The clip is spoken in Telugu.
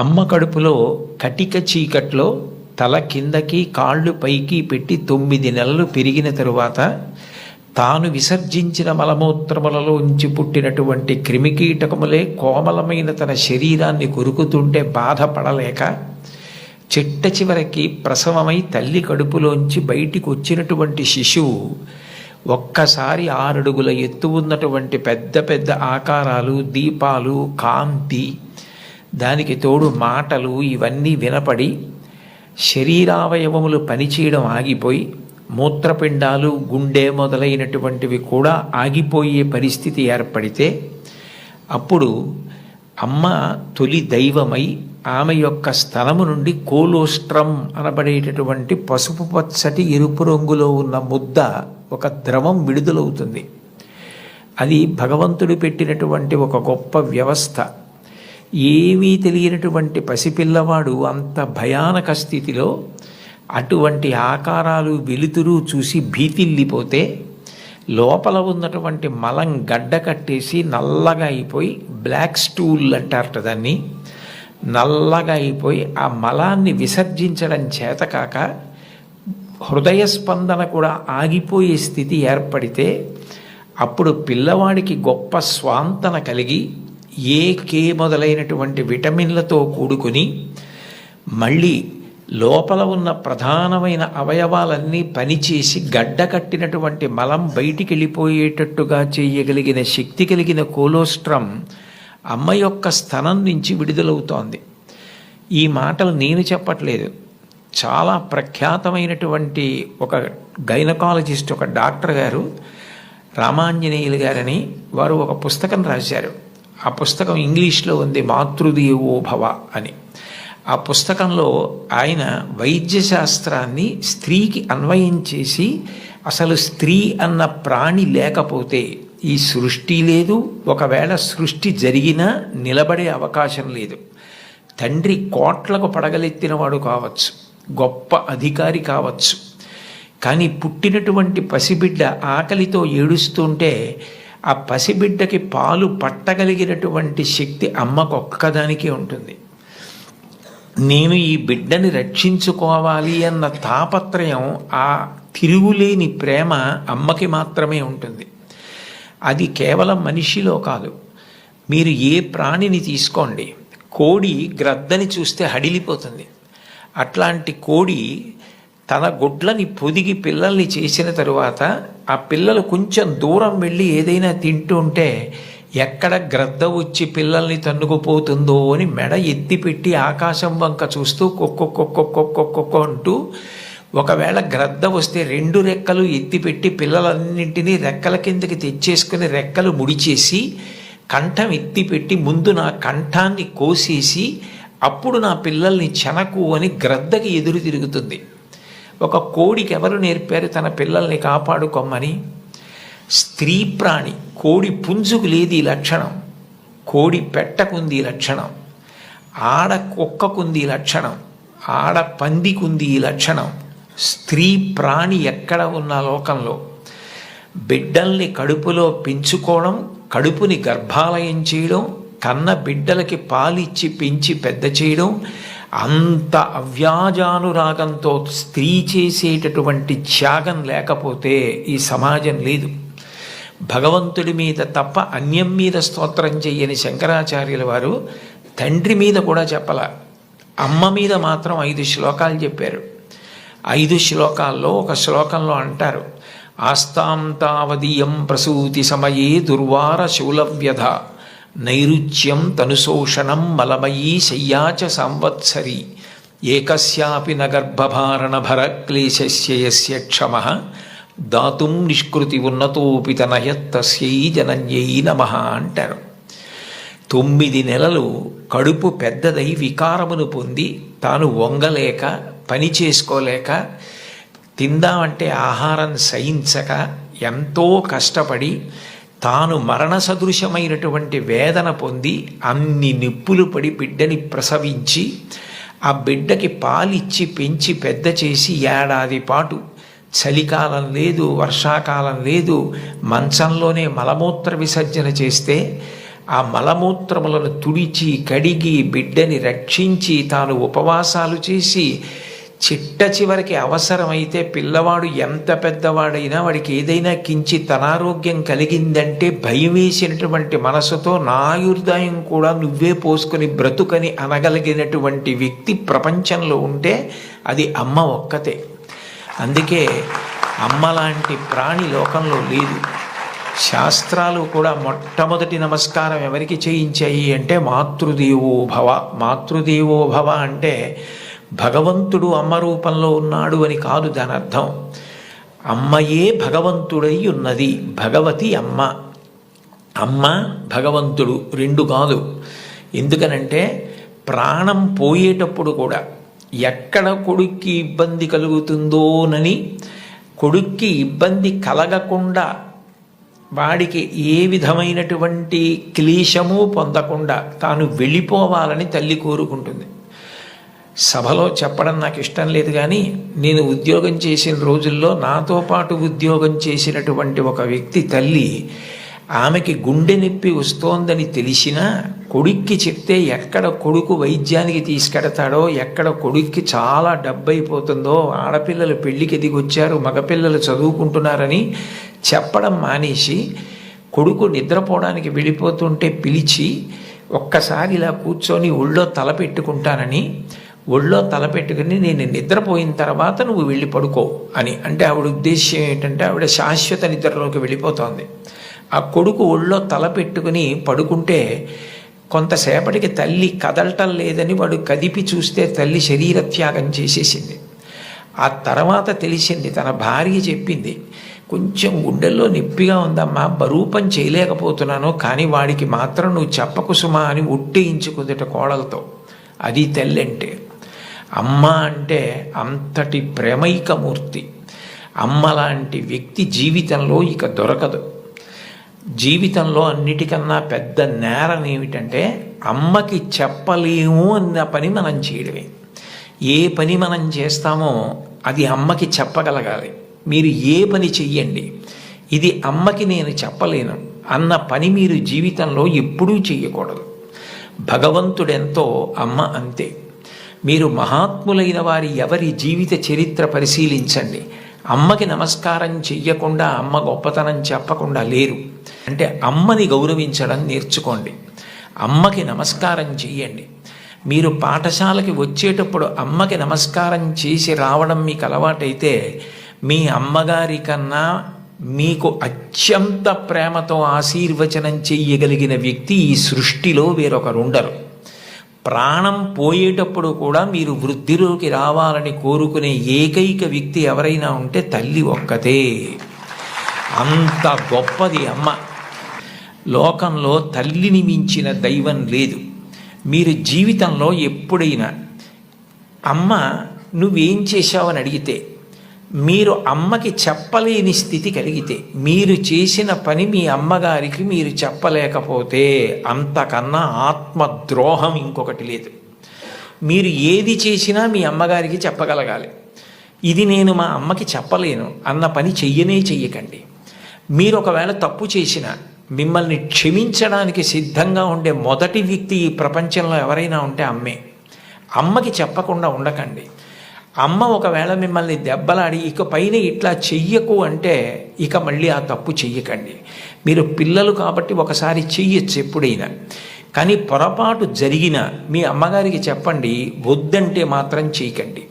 అమ్మ కడుపులో కటిక చీకట్లో తల కిందకి కాళ్ళు పైకి పెట్టి 9 నెలలు పెరిగిన తరువాత తాను విసర్జించిన మలమూత్రములలోంచి పుట్టినటువంటి క్రిమికీటకములే కోమలమైన తన శరీరాన్ని కొరుకుతుంటే బాధపడలేక చిట్ట చివరికి ప్రసవమై తల్లి కడుపులోంచి బయటికి వచ్చినటువంటి శిశువు ఒక్కసారి 6 అడుగుల ఎత్తు ఉన్నటువంటి పెద్ద పెద్ద ఆకారాలు, దీపాలు, కాంతి, దానికి తోడు మాటలు ఇవన్నీ వినపడి శరీరావయవములు పనిచేయడం ఆగిపోయి మూత్రపిండాలు, గుండె మొదలైనటువంటివి కూడా ఆగిపోయే పరిస్థితి ఏర్పడితే అప్పుడు అమ్మ తొలి దైవమై ఆమె యొక్క స్థలము నుండి కోలోస్ట్రం అనబడేటటువంటి పసుపు పచ్చటి ఎరుపు రంగులో ఉన్న ముద్ద ఒక ద్రవం విడుదలవుతుంది. అది భగవంతుడు పెట్టినటువంటి ఒక గొప్ప వ్యవస్థ. ఏమీ తెలియనటువంటి పసిపిల్లవాడు అంత భయానక స్థితిలో అటువంటి ఆకారాలు, వెలుతురు చూసి భీతిల్లిపోతే లోపల ఉన్నటువంటి మలం గడ్డ కట్టేసి నల్లగా అయిపోయి, బ్లాక్ స్టూల్ అంటారట దాన్ని, నల్లగా అయిపోయి ఆ మలాన్ని విసర్జించడం చేతకాక హృదయ స్పందన కూడా ఆగిపోయే స్థితి ఏర్పడితే అప్పుడు పిల్లవాడికి గొప్ప స్వాంతన కలిగి కే మొదలైనటువంటి విటమిన్లతో కూడుకుని మళ్ళీ లోపల ఉన్న ప్రధానమైన అవయవాలన్నీ పనిచేసి గడ్డ కట్టినటువంటి మలం బయటికి వెళ్ళిపోయేటట్టుగా చేయగలిగిన శక్తి కలిగిన కోలోస్ట్రం అమ్మ యొక్క స్థనం నుంచి విడుదలవుతోంది. ఈ మాటలు నేను చెప్పట్లేదు. చాలా ప్రఖ్యాతమైనటువంటి ఒక గైనకాలజిస్ట్, ఒక డాక్టర్ గారు, రామాంజనేయులు గారని, వారు ఒక పుస్తకం రాశారు. ఆ పుస్తకం ఇంగ్లీష్లో ఉంది, మాతృదేవో భవ అని. ఆ పుస్తకంలో ఆయన వైద్యశాస్త్రాన్ని స్త్రీకి అన్వయం చేసి అసలు స్త్రీ అన్న ప్రాణి లేకపోతే ఈ సృష్టి లేదు, ఒకవేళ సృష్టి జరిగినా నిలబడే అవకాశం లేదు. తండ్రి కోట్లకు పడగలెత్తినవాడు కావచ్చు, గొప్ప అధికారి కావచ్చు, కానీ పుట్టినటువంటి పసిబిడ్డ ఆకలితో ఏడుస్తుంటే ఆ పసిబిడ్డకి పాలు పట్టగలిగినటువంటి శక్తి అమ్మకు ఒక్కదానికే ఉంటుంది. నేను ఈ బిడ్డని రక్షించుకోవాలి అన్న తాపత్రయం, ఆ తిరుగులేని ప్రేమ అమ్మకి మాత్రమే ఉంటుంది. అది కేవలం మనిషిలో కాదు. మీరు ఏ ప్రాణిని తీసుకోండి, కోడి గ్రద్దని చూస్తే హడిలిపోతుంది. అట్లాంటి కోడి తన గుడ్లని పొదిగి పిల్లల్ని చేసిన తరువాత ఆ పిల్లలు కొంచెం దూరం వెళ్ళి ఏదైనా తింటుంటే ఎక్కడ గ్రద్ద వచ్చి పిల్లల్ని తన్నుకుపోతుందో అని మెడ ఎత్తిపెట్టి ఆకాశం వంక చూస్తూ కొక్కొక్కొక్కొక్కొక్కొక్కొ అంటూ, ఒకవేళ గ్రద్ద వస్తే 2 రెక్కలు ఎత్తిపెట్టి పిల్లలన్నింటినీ రెక్కల కిందకి తెచ్చేసుకుని రెక్కలు ముడిచేసి కంఠం ఎత్తిపెట్టి ముందు నా కంఠాన్ని కోసేసి అప్పుడు నా పిల్లల్ని చెనకు అని గ్రద్దకి ఎదురు తిరుగుతుంది. ఒక కోడికి ఎవరు నేర్పారు తన పిల్లల్ని కాపాడుకోమని? స్త్రీ ప్రాణి. కోడి పుంజుకు లేదు ఈ లక్షణం, కోడి పెట్టకుంది ఈ లక్షణం, ఆడ కుక్కకుంది ఈ లక్షణం, ఆడ పందికుంది ఈ లక్షణం. స్త్రీ ప్రాణి ఎక్కడ ఉన్న లోకంలో బిడ్డల్ని కడుపులో పెంచుకోవడం, కడుపుని గర్భాలయం చేయడం, కన్న బిడ్డలకి పాలిచ్చి పెంచి పెద్ద చేయడం, అంత అవ్యాజానురాగంతో స్త్రీ చేసేటటువంటి త్యాగం లేకపోతే ఈ సమాజం లేదు. భగవంతుడి మీద తప్ప అన్యం మీద స్తోత్రం చెయ్యని శంకరాచార్యుల వారు తండ్రి మీద కూడా చెప్పల, అమ్మ మీద మాత్రం 5 శ్లోకాలు చెప్పారు. 5 శ్లోకాల్లో ఒక శ్లోకంలో అంటారు, ఆస్తాం తావదీయం ప్రసూతి సమయే దుర్వార శూలవ్యధ నైరుచ్యం తనుశోషణం మలమయీ శయ్యాచ సంవత్సరి ఏకస్యాపి నగర్భభారణ భరక్లేశస్య యస్య క్షమః దాతుం నిష్కృతి ఉన్నతోపి తనయత్తస్యై జనన్యై నమః అంటారు. 9 నెలలు కడుపు పెద్దదై వికారమును పొంది తాను వంగలేక, పని చేసుకోలేక, తిందామంటే ఆహారం సహించక ఎంతో కష్టపడి తాను మరణ సదృశమైనటువంటి వేదన పొంది అన్ని నిప్పులు పడి బిడ్డని ప్రసవించి ఆ బిడ్డకి పాలిచ్చి పెంచి పెద్ద చేసి 1 ఏడాది పాటు చలికాలం లేదు, వర్షాకాలం లేదు, మంచంలోనే మలమూత్ర విసర్జన చేస్తే ఆ మలమూత్రములను తుడిచి కడిగి బిడ్డని రక్షించి తాను ఉపవాసాలు చేసి చిట్ట చివరికి అవసరమైతే పిల్లవాడు ఎంత పెద్దవాడైనా వాడికి ఏదైనా కించిత్ అనారోగ్యం కలిగిందంటే భయం వేసినటువంటి మనసుతో నా ఆయుర్దాయం కూడా నువ్వే పోసుకొని బ్రతుకని అనగలిగినటువంటి వ్యక్తి ప్రపంచంలో ఉంటే అది అమ్మ ఒక్కతే. అందుకే అమ్మ లాంటి ప్రాణి లోకంలో లేదు. శాస్త్రాలు కూడా మొట్టమొదటి నమస్కారం ఎవరికి చేయించాయి అంటే మాతృదేవో భవ. మాతృదేవో భవ అంటే భగవంతుడు అమ్మ రూపంలో ఉన్నాడు అని కాదు దాని అర్థం. అమ్మయే భగవంతుడై ఉన్నది. భగవతి అమ్మ, అమ్మ భగవంతుడు రెండు కాదు. ఎందుకనంటే ప్రాణం పోయేటప్పుడు కూడా ఎక్కడ కొడుక్కి ఇబ్బంది కలుగుతుందోనని కొడుక్కి ఇబ్బంది కలగకుండా వాడికి ఏ విధమైనటువంటి క్లేశము పొందకుండా తాను వెళ్ళిపోవాలని తల్లి కోరుకుంటుంది. సభలో చెప్పడం నాకు ఇష్టం లేదు, కానీ నేను ఉద్యోగం చేసిన రోజుల్లో నాతో పాటు ఉద్యోగం చేసినటువంటి ఒక వ్యక్తి తల్లి, ఆమెకి గుండె నొప్పి వస్తోందని తెలిసినా కొడుక్కి చెప్తే ఎక్కడ కొడుకు వైద్యానికి తీసుకెడతాడో, ఎక్కడ కొడుక్కి చాలా డబ్బైపోతుందో, ఆడపిల్లలు పెళ్ళికి ఎదిగొచ్చారు, మగపిల్లలు చదువుకుంటున్నారని చెప్పడం మానేసి కొడుకు నిద్రపోవడానికి వెళ్ళిపోతుంటే పిలిచి ఒక్కసారి ఇలా కూర్చొని ఒళ్ళో తల పెట్టుకుంటానని, ఒళ్ళో తలపెట్టుకుని నేను నిద్రపోయిన తర్వాత నువ్వు వెళ్ళి పడుకో అని అంటే ఆవిడ ఉద్దేశ్యం ఏంటంటే ఆవిడ శాశ్వత నిద్రలోకి వెళ్ళిపోతోంది. ఆ కొడుకు ఒళ్ళో తల పెట్టుకుని పడుకుంటే కొంతసేపటికి తల్లి కదలటం లేదని వాడు కదిపి చూస్తే తల్లి శరీర త్యాగం చేసేసింది. ఆ తర్వాత తెలిసింది, తన భార్య చెప్పింది, కొంచెం గుండెల్లో నొప్పిగా ఉందమ్మా, బరువు పని చేయలేకపోతున్నాను, కానీ వాడికి మాత్రం నువ్వు చెప్పకు సుమా అని ఒట్టేయించుకుందట కోడలతో. అది తల్లి అంటే. అమ్మ అంటే అంతటి ప్రేమైకమూర్తి. అమ్మ లాంటి వ్యక్తి జీవితంలో ఇక దొరకదు. జీవితంలో అన్నిటికన్నా పెద్ద నేరం ఏమిటంటే అమ్మకి చెప్పలేము అన్న పని మనం చేయడమే. ఏ పని మనం చేస్తామో అది అమ్మకి చెప్పగలగాలి. మీరు ఏ పని చెయ్యండి, ఇది అమ్మకి నేను చెప్పలేను అన్న పని మీరు జీవితంలో ఎప్పుడూ చెయ్యకూడదు. భగవంతుడెంతో అమ్మ అంతే. మీరు మహాత్ములైన వారి ఎవరి జీవిత చరిత్ర పరిశీలించండి. అమ్మకి నమస్కారం చెయ్యకుండా అమ్మ గొప్పతనం చెప్పకుండా లేరు. అంటే అమ్మని గౌరవించడం నేర్చుకోండి, అమ్మకి నమస్కారం చెయ్యండి. మీరు పాఠశాలకి వచ్చేటప్పుడు అమ్మకి నమస్కారం చేసి రావడం మీకు అలవాటైతే మీ అమ్మగారి కన్నా మీకు అత్యంత ప్రేమతో ఆశీర్వచనం చెయ్యగలిగిన వ్యక్తి ఈ సృష్టిలో వేరొకరుండరు. ప్రాణం పోయేటప్పుడు కూడా మీరు వృద్ధిలోకి రావాలని కోరుకునే ఏకైక వ్యక్తి ఎవరైనా ఉంటే తల్లి ఒక్కతే. అంత గొప్పది అమ్మ. లోకంలో తల్లిని మించిన దైవం లేదు. మీరు జీవితంలో ఎప్పుడైనా అమ్మ నువ్వేం చేశావని అడిగితే, మీరు అమ్మకి చెప్పలేని స్థితి కలిగితే, మీరు చేసిన పని మీ అమ్మగారికి మీరు చెప్పలేకపోతే అంతకన్నా ఆత్మద్రోహం ఇంకొకటి లేదు. మీరు ఏది చేసినా మీ అమ్మగారికి చెప్పగలగాలి. ఇది నేను మా అమ్మకి చెప్పలేను అన్న పని చెయ్యకండి. మీరు ఒకవేళ తప్పు చేసినా మిమ్మల్ని క్షమించడానికి సిద్ధంగా ఉండే మొదటి వ్యక్తి ఈ ప్రపంచంలో ఎవరైనా ఉంటే అమ్మే. అమ్మకి చెప్పకుండా ఉండకండి. అమ్మ ఒకవేళ మిమ్మల్ని దెబ్బలాడి ఇక పైన ఇట్లా చెయ్యకు అంటే ఇక మళ్ళీ ఆ తప్పు చెయ్యకండి. మీరు పిల్లలు కాబట్టి ఒకసారి చెయ్యొచ్చు ఎప్పుడైనా, కానీ పొరపాటు జరిగిన మీ అమ్మగారికి చెప్పండి, వద్దంటే మాత్రం చేయకండి.